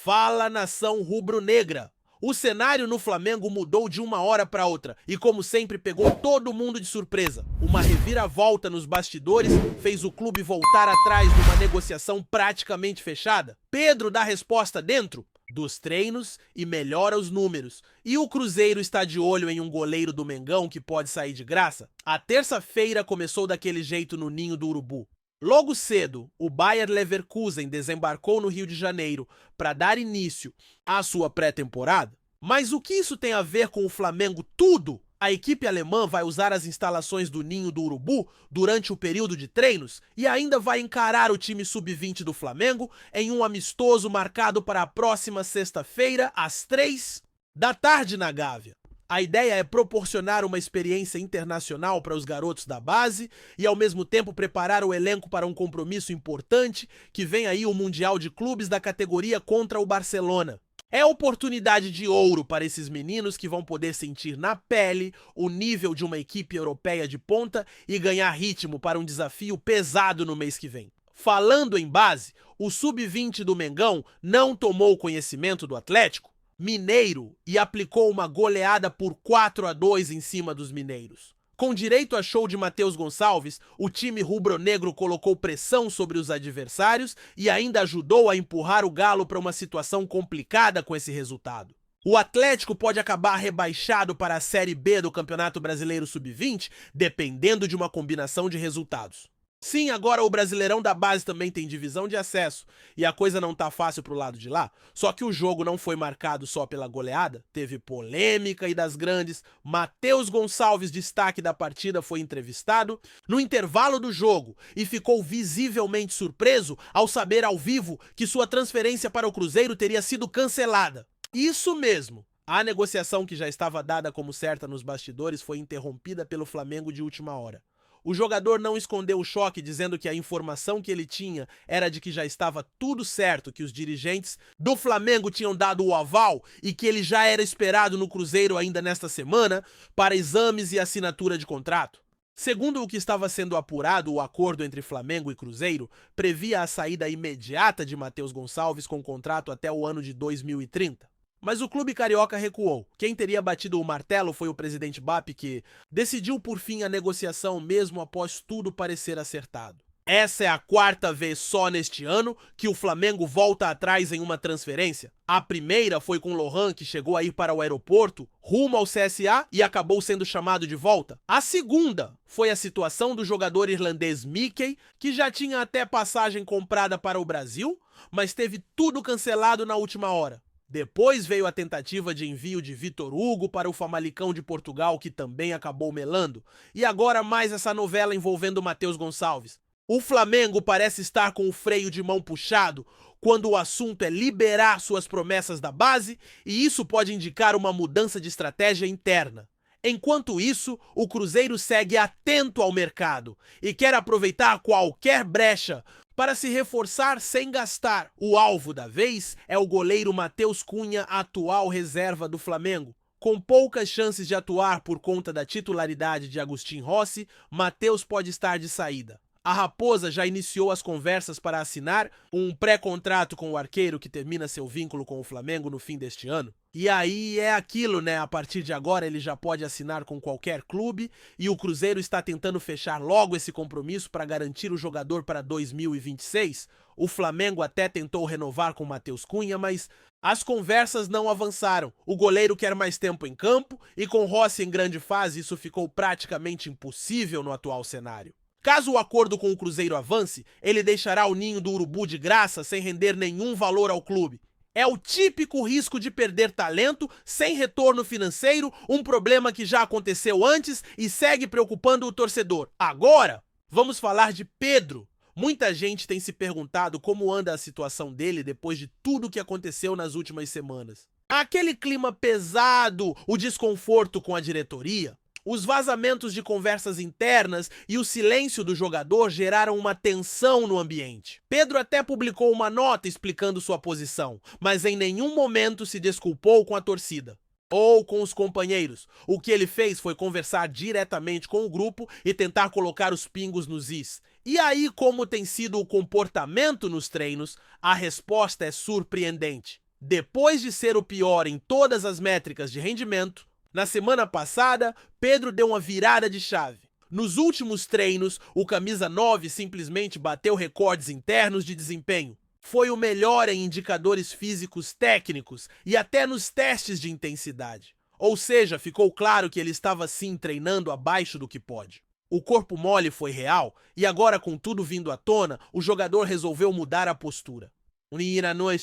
Fala, nação rubro-negra! O cenário no Flamengo mudou de uma hora para outra e, como sempre, pegou todo mundo de surpresa. Uma reviravolta nos bastidores fez o clube voltar atrás de uma negociação praticamente fechada. Pedro dá resposta dentro dos treinos e melhora os números. E o Cruzeiro está de olho em um goleiro do Mengão que pode sair de graça? A terça-feira começou daquele jeito no Ninho do Urubu. Logo cedo, o Bayer Leverkusen desembarcou no Rio de Janeiro para dar início à sua pré-temporada. Mas o que isso tem a ver com o Flamengo? Tudo! A equipe alemã vai usar as instalações do Ninho do Urubu durante o período de treinos e ainda vai encarar o time sub-20 do Flamengo em um amistoso marcado para a próxima sexta-feira, às 15h na Gávea. A ideia é proporcionar uma experiência internacional para os garotos da base e, ao mesmo tempo, preparar o elenco para um compromisso importante que vem aí o Mundial de Clubes da categoria contra o Barcelona. É oportunidade de ouro para esses meninos que vão poder sentir na pele o nível de uma equipe europeia de ponta e ganhar ritmo para um desafio pesado no mês que vem. Falando em base, o sub-20 do Mengão não tomou conhecimento do Atlético Mineiro e aplicou uma goleada por 4-2 em cima dos mineiros. Com direito a show de Matheus Gonçalves, o time rubro-negro colocou pressão sobre os adversários e ainda ajudou a empurrar o Galo para uma situação complicada com esse resultado. O Atlético pode acabar rebaixado para a Série B do Campeonato Brasileiro Sub-20, dependendo de uma combinação de resultados. Sim, agora o Brasileirão da Base também tem divisão de acesso e a coisa não tá fácil pro lado de lá, só que o jogo não foi marcado só pela goleada, teve polêmica e das grandes. Matheus Gonçalves, destaque da partida, foi entrevistado no intervalo do jogo e ficou visivelmente surpreso ao saber ao vivo que sua transferência para o Cruzeiro teria sido cancelada. Isso mesmo! A negociação que já estava dada como certa nos bastidores foi interrompida pelo Flamengo de última hora. O jogador não escondeu o choque, dizendo que a informação que ele tinha era de que já estava tudo certo, que os dirigentes do Flamengo tinham dado o aval e que ele já era esperado no Cruzeiro ainda nesta semana para exames e assinatura de contrato. Segundo o que estava sendo apurado, o acordo entre Flamengo e Cruzeiro previa a saída imediata de Matheus Gonçalves com contrato até o ano de 2030. Mas o clube carioca recuou. Quem teria batido o martelo foi o presidente BAP, que decidiu por fim a negociação mesmo após tudo parecer acertado. Essa é a quarta vez só neste ano que o Flamengo volta atrás em uma transferência. A primeira foi com Lohan, que chegou a ir para o aeroporto, rumo ao CSA e acabou sendo chamado de volta. A segunda foi a situação do jogador irlandês Mickey, que já tinha até passagem comprada para o Brasil, mas teve tudo cancelado na última hora. Depois veio a tentativa de envio de Vitor Hugo para o Famalicão de Portugal, que também acabou melando. E agora mais essa novela envolvendo Matheus Gonçalves. O Flamengo parece estar com o freio de mão puxado quando o assunto é liberar suas promessas da base, e isso pode indicar uma mudança de estratégia interna. Enquanto isso, o Cruzeiro segue atento ao mercado e quer aproveitar qualquer brecha para se reforçar sem gastar. O alvo da vez é o goleiro Matheus Cunha, atual reserva do Flamengo. Com poucas chances de atuar por conta da titularidade de Agustin Rossi, Matheus pode estar de saída. A Raposa já iniciou as conversas para assinar um pré-contrato com o arqueiro que termina seu vínculo com o Flamengo no fim deste ano. E aí é aquilo, né? A partir de agora ele já pode assinar com qualquer clube e o Cruzeiro está tentando fechar logo esse compromisso para garantir o jogador para 2026. O Flamengo até tentou renovar com o Matheus Cunha, mas as conversas não avançaram. O goleiro quer mais tempo em campo e com Rossi em grande fase isso ficou praticamente impossível no atual cenário. Caso o acordo com o Cruzeiro avance, ele deixará o Ninho do Urubu de graça sem render nenhum valor ao clube. É o típico risco de perder talento sem retorno financeiro, um problema que já aconteceu antes e segue preocupando o torcedor. Agora, vamos falar de Pedro. Muita gente tem se perguntado como anda a situação dele depois de tudo que aconteceu nas últimas semanas. Aquele clima pesado, o desconforto com a diretoria, os vazamentos de conversas internas e o silêncio do jogador geraram uma tensão no ambiente. Pedro até publicou uma nota explicando sua posição, mas em nenhum momento se desculpou com a torcida ou com os companheiros. O que ele fez foi conversar diretamente com o grupo e tentar colocar os pingos nos is. E aí, como tem sido o comportamento nos treinos, a resposta é surpreendente. Depois de ser o pior em todas as métricas de rendimento, na semana passada, Pedro deu uma virada de chave. Nos últimos treinos, o camisa 9 simplesmente bateu recordes internos de desempenho. Foi o melhor em indicadores físicos técnicos e até nos testes de intensidade. Ou seja, ficou claro que ele estava sim treinando abaixo do que pode. O corpo mole foi real e agora, com tudo vindo à tona, o jogador resolveu mudar a postura.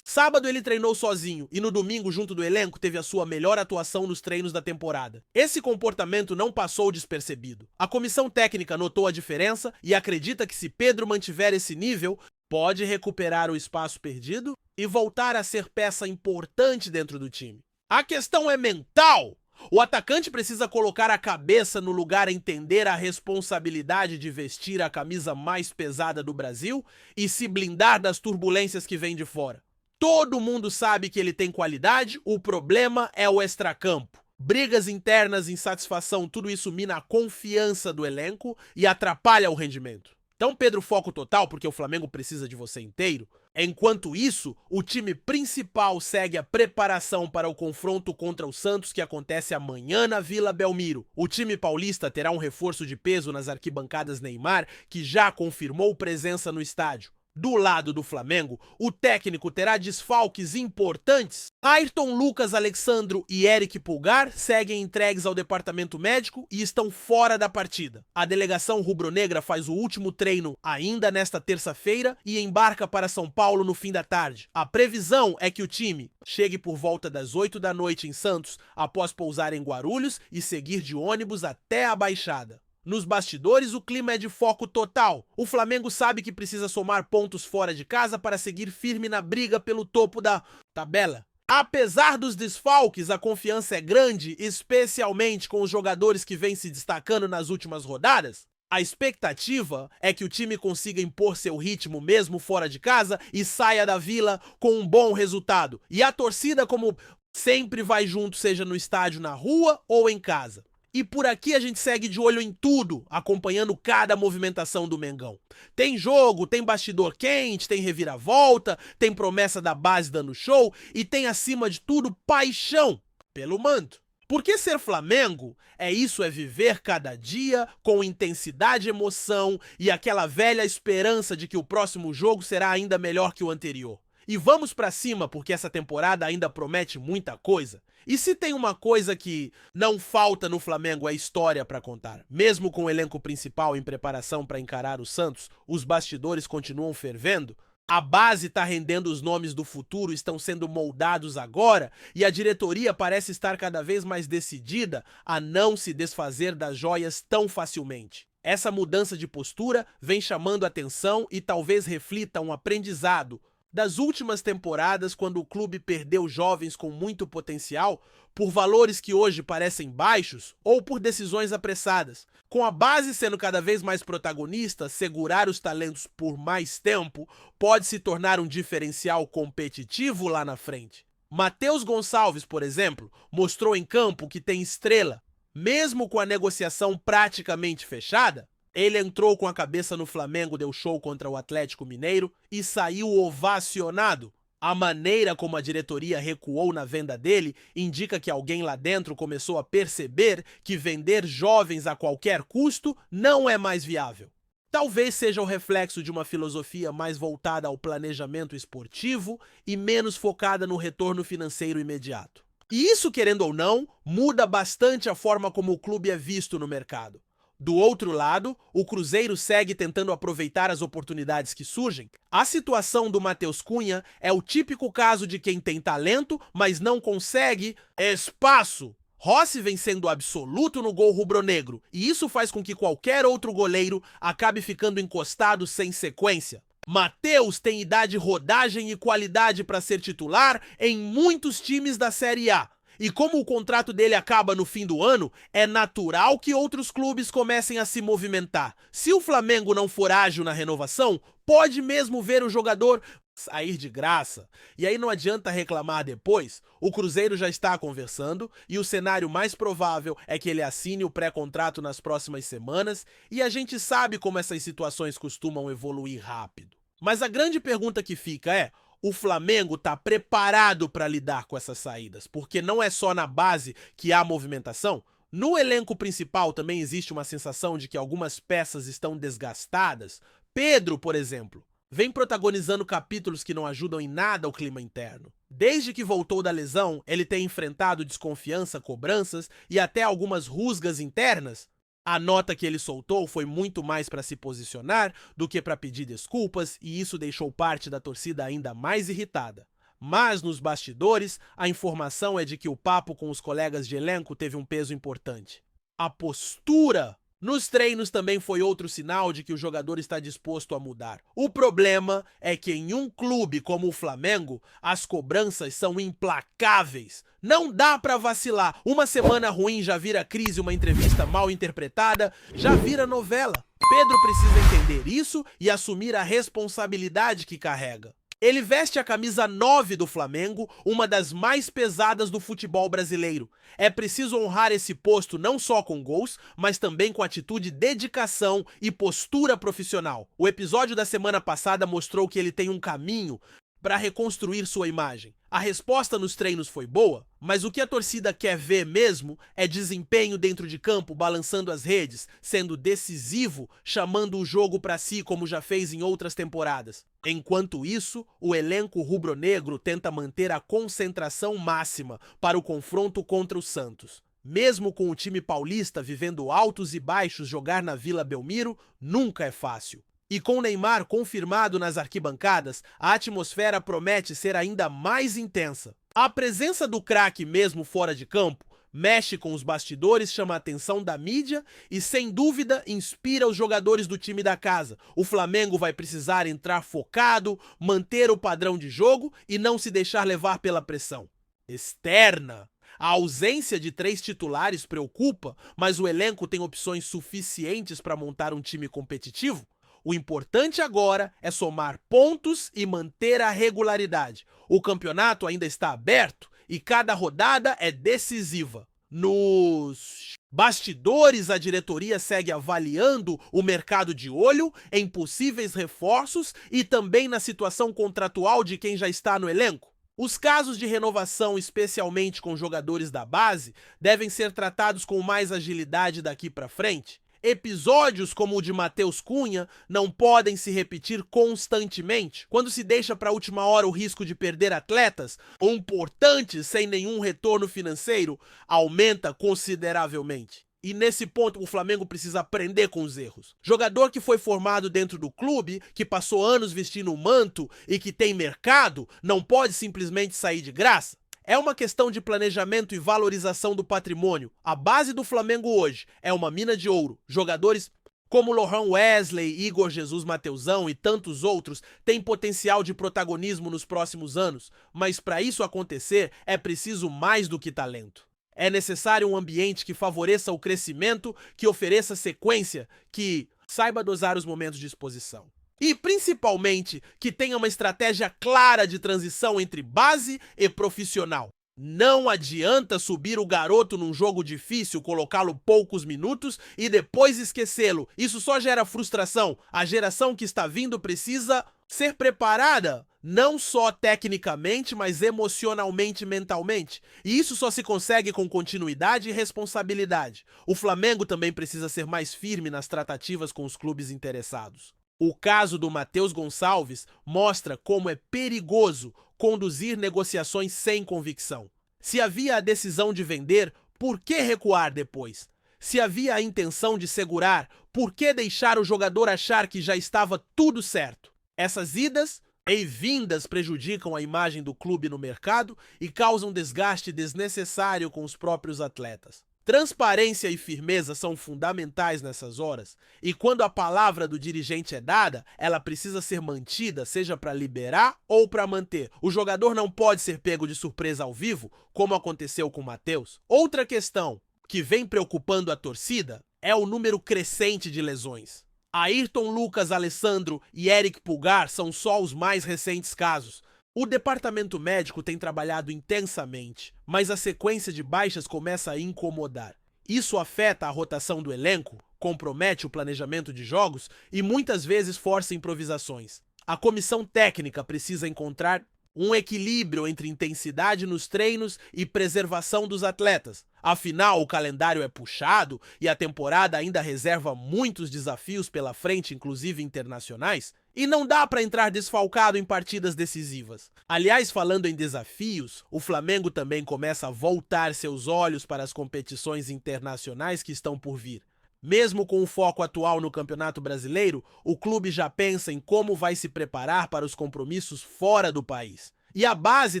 Sábado ele treinou sozinho e no domingo, junto do elenco, teve a sua melhor atuação nos treinos da temporada. Esse comportamento não passou despercebido. A comissão técnica notou a diferença e acredita que, se Pedro mantiver esse nível, pode recuperar o espaço perdido e voltar a ser peça importante dentro do time. A questão é mental! O atacante precisa colocar a cabeça no lugar, entender a responsabilidade de vestir a camisa mais pesada do Brasil e se blindar das turbulências que vêm de fora. Todo mundo sabe que ele tem qualidade, o problema é o extracampo. Brigas internas, insatisfação, tudo isso mina a confiança do elenco e atrapalha o rendimento. Então, Pedro, foco total, porque o Flamengo precisa de você inteiro. Enquanto isso, o time principal segue a preparação para o confronto contra o Santos, que acontece amanhã na Vila Belmiro. O time paulista terá um reforço de peso nas arquibancadas Neymar, que já confirmou presença no estádio. Do lado do Flamengo, o técnico terá desfalques importantes. Ayrton, Lucas, Alexandro e Eric Pulgar seguem entregues ao departamento médico e estão fora da partida. A delegação rubro-negra faz o último treino ainda nesta terça-feira e embarca para São Paulo no fim da tarde. A previsão é que o time chegue por volta das 8 da noite em Santos, após pousar em Guarulhos e seguir de ônibus até a Baixada. Nos bastidores, o clima é de foco total. O Flamengo sabe que precisa somar pontos fora de casa para seguir firme na briga pelo topo da tabela. Apesar dos desfalques, a confiança é grande, especialmente com os jogadores que vêm se destacando nas últimas rodadas. A expectativa é que o time consiga impor seu ritmo mesmo fora de casa e saia da Vila com um bom resultado. E a torcida, como sempre, vai junto, seja no estádio, na rua ou em casa. E por aqui a gente segue de olho em tudo, acompanhando cada movimentação do Mengão. Tem jogo, tem bastidor quente, tem reviravolta, tem promessa da base dando show e tem, acima de tudo, paixão pelo manto. Porque ser Flamengo é isso, é viver cada dia com intensidade e emoção e aquela velha esperança de que o próximo jogo será ainda melhor que o anterior. E vamos pra cima, porque essa temporada ainda promete muita coisa. E se tem uma coisa que não falta no Flamengo, é história para contar. Mesmo com o elenco principal em preparação para encarar o Santos, os bastidores continuam fervendo. A base está rendendo, os nomes do futuro estão sendo moldados agora e a diretoria parece estar cada vez mais decidida a não se desfazer das joias tão facilmente. Essa mudança de postura vem chamando atenção e talvez reflita um aprendizado das últimas temporadas, quando o clube perdeu jovens com muito potencial por valores que hoje parecem baixos ou por decisões apressadas. Com a base sendo cada vez mais protagonista, segurar os talentos por mais tempo pode se tornar um diferencial competitivo lá na frente. Matheus Gonçalves, por exemplo, mostrou em campo que tem estrela. Mesmo com a negociação praticamente fechada, ele entrou com a cabeça no Flamengo, deu show contra o Atlético Mineiro e saiu ovacionado. A maneira como a diretoria recuou na venda dele indica que alguém lá dentro começou a perceber que vender jovens a qualquer custo não é mais viável. Talvez seja o reflexo de uma filosofia mais voltada ao planejamento esportivo e menos focada no retorno financeiro imediato. E isso, querendo ou não, muda bastante a forma como o clube é visto no mercado. Do outro lado, o Cruzeiro segue tentando aproveitar as oportunidades que surgem. A situação do Matheus Cunha é o típico caso de quem tem talento, mas não consegue espaço. Rossi vem sendo absoluto no gol rubro-negro, e isso faz com que qualquer outro goleiro acabe ficando encostado sem sequência. Matheus tem idade, rodagem e qualidade para ser titular em muitos times da Série A. E como o contrato dele acaba no fim do ano, é natural que outros clubes comecem a se movimentar. Se o Flamengo não for ágil na renovação, pode mesmo ver o jogador sair de graça. E aí não adianta reclamar depois. O Cruzeiro já está conversando e o cenário mais provável é que ele assine o pré-contrato nas próximas semanas, e a gente sabe como essas situações costumam evoluir rápido. Mas a grande pergunta que fica é: o Flamengo está preparado para lidar com essas saídas, porque não é só na base que há movimentação. No elenco principal também existe uma sensação de que algumas peças estão desgastadas. Pedro, por exemplo, vem protagonizando capítulos que não ajudam em nada ao clima interno. Desde que voltou da lesão, ele tem enfrentado desconfiança, cobranças e até algumas rusgas internas. A nota que ele soltou foi muito mais para se posicionar do que para pedir desculpas, e isso deixou parte da torcida ainda mais irritada. Mas nos bastidores, a informação é de que o papo com os colegas de elenco teve um peso importante. A postura nos treinos também foi outro sinal de que o jogador está disposto a mudar. O problema é que em um clube como o Flamengo, as cobranças são implacáveis. Não dá pra vacilar. Uma semana ruim já vira crise, uma entrevista mal interpretada já vira novela. Pedro precisa entender isso e assumir a responsabilidade que carrega. Ele veste a camisa 9 do Flamengo, uma das mais pesadas do futebol brasileiro. É preciso honrar esse posto não só com gols, mas também com atitude, dedicação e postura profissional. O episódio da semana passada mostrou que ele tem um caminho para reconstruir sua imagem. A resposta nos treinos foi boa, mas o que a torcida quer ver mesmo é desempenho dentro de campo, balançando as redes, sendo decisivo, chamando o jogo para si como já fez em outras temporadas. Enquanto isso, o elenco rubro-negro tenta manter a concentração máxima para o confronto contra o Santos. Mesmo com o time paulista vivendo altos e baixos, jogar na Vila Belmiro nunca é fácil. E com o Neymar confirmado nas arquibancadas, a atmosfera promete ser ainda mais intensa. A presença do craque mesmo fora de campo mexe com os bastidores, chama a atenção da mídia e, sem dúvida, inspira os jogadores do time da casa. O Flamengo vai precisar entrar focado, manter o padrão de jogo e não se deixar levar pela pressão externa. A ausência de 3 titulares preocupa, mas o elenco tem opções suficientes para montar um time competitivo. O importante agora é somar pontos e manter a regularidade. O campeonato ainda está aberto e cada rodada é decisiva. Nos bastidores, a diretoria segue avaliando o mercado de olho em possíveis reforços e também na situação contratual de quem já está no elenco. Os casos de renovação, especialmente com jogadores da base, devem ser tratados com mais agilidade daqui para frente. Episódios como o de Matheus Cunha não podem se repetir constantemente. Quando se deixa para a última hora o risco de perder atletas importantes sem nenhum retorno financeiro, aumenta consideravelmente. E nesse ponto o Flamengo precisa aprender com os erros. Jogador que foi formado dentro do clube, que passou anos vestindo um manto e que tem mercado, não pode simplesmente sair de graça. É uma questão de planejamento e valorização do patrimônio. A base do Flamengo hoje é uma mina de ouro. Jogadores como Lohan Wesley, Igor Jesus Mateusão e tantos outros têm potencial de protagonismo nos próximos anos, mas para isso acontecer é preciso mais do que talento. É necessário um ambiente que favoreça o crescimento, que ofereça sequência, que saiba dosar os momentos de exposição. E, principalmente, que tenha uma estratégia clara de transição entre base e profissional. Não adianta subir o garoto num jogo difícil, colocá-lo poucos minutos e depois esquecê-lo. Isso só gera frustração. A geração que está vindo precisa ser preparada, não só tecnicamente, mas emocionalmente e mentalmente. E isso só se consegue com continuidade e responsabilidade. O Flamengo também precisa ser mais firme nas tratativas com os clubes interessados. O caso do Matheus Gonçalves mostra como é perigoso conduzir negociações sem convicção. Se havia a decisão de vender, por que recuar depois? Se havia a intenção de segurar, por que deixar o jogador achar que já estava tudo certo? Essas idas e vindas prejudicam a imagem do clube no mercado e causam desgaste desnecessário com os próprios atletas. Transparência e firmeza são fundamentais nessas horas, e quando a palavra do dirigente é dada, ela precisa ser mantida, seja para liberar ou para manter. O jogador não pode ser pego de surpresa ao vivo, como aconteceu com o Matheus. Outra questão que vem preocupando a torcida é o número crescente de lesões. Ayrton Lucas, Alessandro e Eric Pulgar são só os mais recentes casos. O departamento médico tem trabalhado intensamente, mas a sequência de baixas começa a incomodar. Isso afeta a rotação do elenco, compromete o planejamento de jogos e muitas vezes força improvisações. A comissão técnica precisa encontrar um equilíbrio entre intensidade nos treinos e preservação dos atletas. Afinal, o calendário é puxado e a temporada ainda reserva muitos desafios pela frente, inclusive internacionais, e não dá para entrar desfalcado em partidas decisivas. Aliás, falando em desafios, o Flamengo também começa a voltar seus olhos para as competições internacionais que estão por vir. Mesmo com o foco atual no Campeonato Brasileiro, o clube já pensa em como vai se preparar para os compromissos fora do país. E a base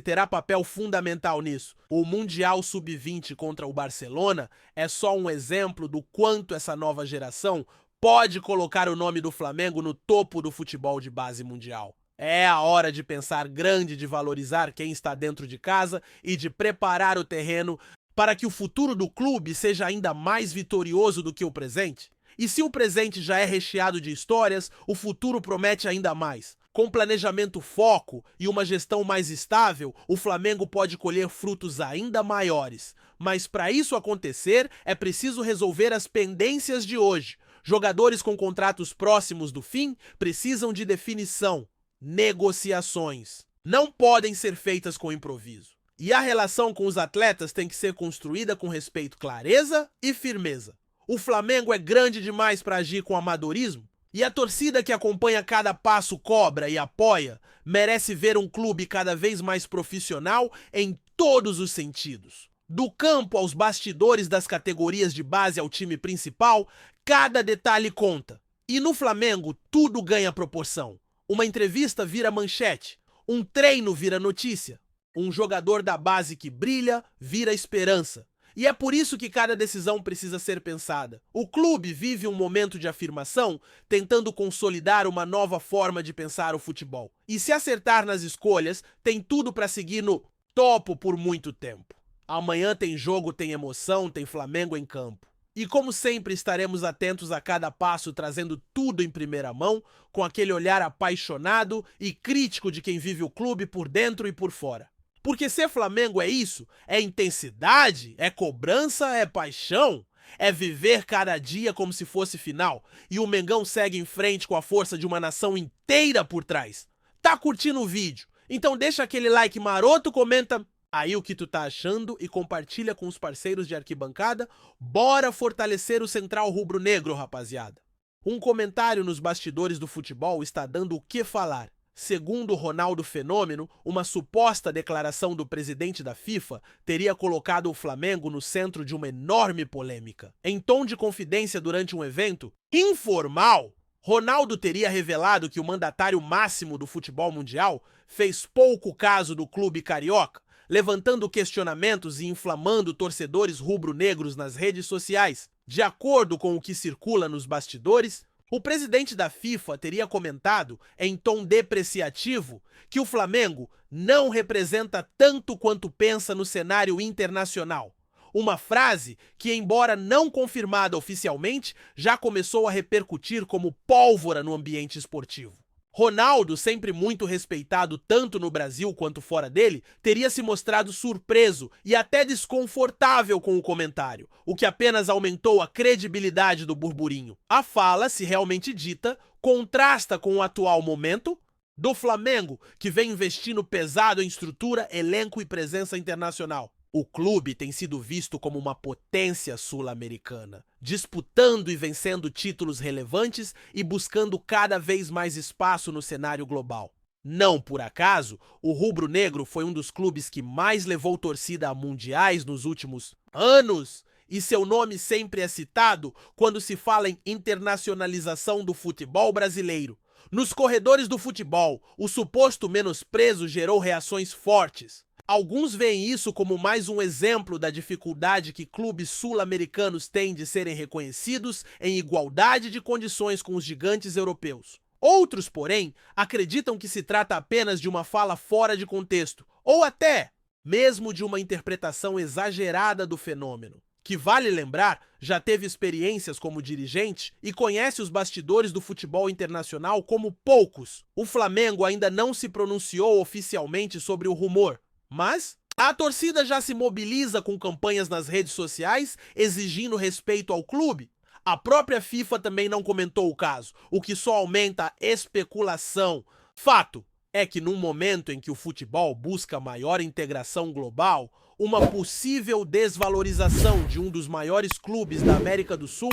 terá papel fundamental nisso. O Mundial Sub-20 contra o Barcelona é só um exemplo do quanto essa nova geração pode colocar o nome do Flamengo no topo do futebol de base mundial. É a hora de pensar grande, de valorizar quem está dentro de casa e de preparar o terreno para que o futuro do clube seja ainda mais vitorioso do que o presente. E se o presente já é recheado de histórias, o futuro promete ainda mais. Com planejamento, foco e uma gestão mais estável, o Flamengo pode colher frutos ainda maiores. Mas para isso acontecer, é preciso resolver as pendências de hoje. Jogadores com contratos próximos do fim precisam de definição, negociações. Não podem ser feitas com improviso. E a relação com os atletas tem que ser construída com respeito, clareza e firmeza. O Flamengo é grande demais para agir com amadorismo? E a torcida que acompanha cada passo, cobra e apoia, merece ver um clube cada vez mais profissional em todos os sentidos. Do campo aos bastidores das categorias de base ao time principal, cada detalhe conta. E no Flamengo, tudo ganha proporção. Uma entrevista vira manchete, um treino vira notícia. Um jogador da base que brilha vira esperança. E é por isso que cada decisão precisa ser pensada. O clube vive um momento de afirmação, tentando consolidar uma nova forma de pensar o futebol. E se acertar nas escolhas, tem tudo para seguir no topo por muito tempo. Amanhã tem jogo, tem emoção, tem Flamengo em campo. E como sempre estaremos atentos a cada passo, trazendo tudo em primeira mão, com aquele olhar apaixonado e crítico de quem vive o clube por dentro e por fora. Porque ser Flamengo é isso, é intensidade, é cobrança, é paixão, é viver cada dia como se fosse final. E o Mengão segue em frente com a força de uma nação inteira por trás. Tá curtindo o vídeo? Então deixa aquele like maroto, comenta aí o que tu tá achando e compartilha com os parceiros de arquibancada. Bora fortalecer o Central Rubro-Negro, rapaziada. Um comentário nos bastidores do futebol está dando o que falar. Segundo Ronaldo Fenômeno, uma suposta declaração do presidente da FIFA teria colocado o Flamengo no centro de uma enorme polêmica. Em tom de confidência durante um evento informal, Ronaldo teria revelado que o mandatário máximo do futebol mundial fez pouco caso do clube carioca, levantando questionamentos e inflamando torcedores rubro-negros nas redes sociais. De acordo com o que circula nos bastidores, o presidente da FIFA teria comentado, em tom depreciativo, que o Flamengo não representa tanto quanto pensa no cenário internacional. Uma frase que, embora não confirmada oficialmente, já começou a repercutir como pólvora no ambiente esportivo. Ronaldo, sempre muito respeitado tanto no Brasil quanto fora dele, teria se mostrado surpreso e até desconfortável com o comentário, o que apenas aumentou a credibilidade do burburinho. A fala, se realmente dita, contrasta com o atual momento do Flamengo, que vem investindo pesado em estrutura, elenco e presença internacional. O clube tem sido visto como uma potência sul-americana, disputando e vencendo títulos relevantes e buscando cada vez mais espaço no cenário global. Não por acaso, o rubro-negro foi um dos clubes que mais levou torcida a mundiais nos últimos anos, e seu nome sempre é citado quando se fala em internacionalização do futebol brasileiro. Nos corredores do futebol, o suposto menosprezo gerou reações fortes. Alguns veem isso como mais um exemplo da dificuldade que clubes sul-americanos têm de serem reconhecidos em igualdade de condições com os gigantes europeus. Outros, porém, acreditam que se trata apenas de uma fala fora de contexto, ou até mesmo de uma interpretação exagerada do fenômeno. Que, vale lembrar, já teve experiências como dirigente e conhece os bastidores do futebol internacional como poucos. O Flamengo ainda não se pronunciou oficialmente sobre o rumor, mas a torcida já se mobiliza com campanhas nas redes sociais exigindo respeito ao clube. A própria FIFA também não comentou o caso, o que só aumenta a especulação. Fato é que num momento em que o futebol busca maior integração global, uma possível desvalorização de um dos maiores clubes da América do Sul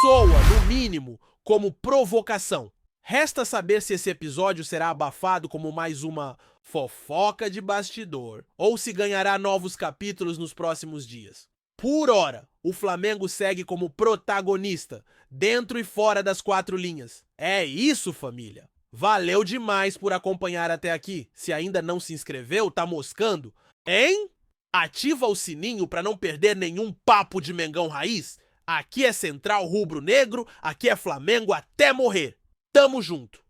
soa, no mínimo, como provocação. Resta saber se esse episódio será abafado como mais uma fofoca de bastidor ou se ganhará novos capítulos nos próximos dias. Por hora, o Flamengo segue como protagonista, dentro e fora das quatro linhas. É isso, família! Valeu demais por acompanhar até aqui. Se ainda não se inscreveu, tá moscando? Hein? Ativa o sininho para não perder nenhum papo de Mengão Raiz. Aqui é Central Rubro Negro, aqui é Flamengo até morrer. Tamo junto!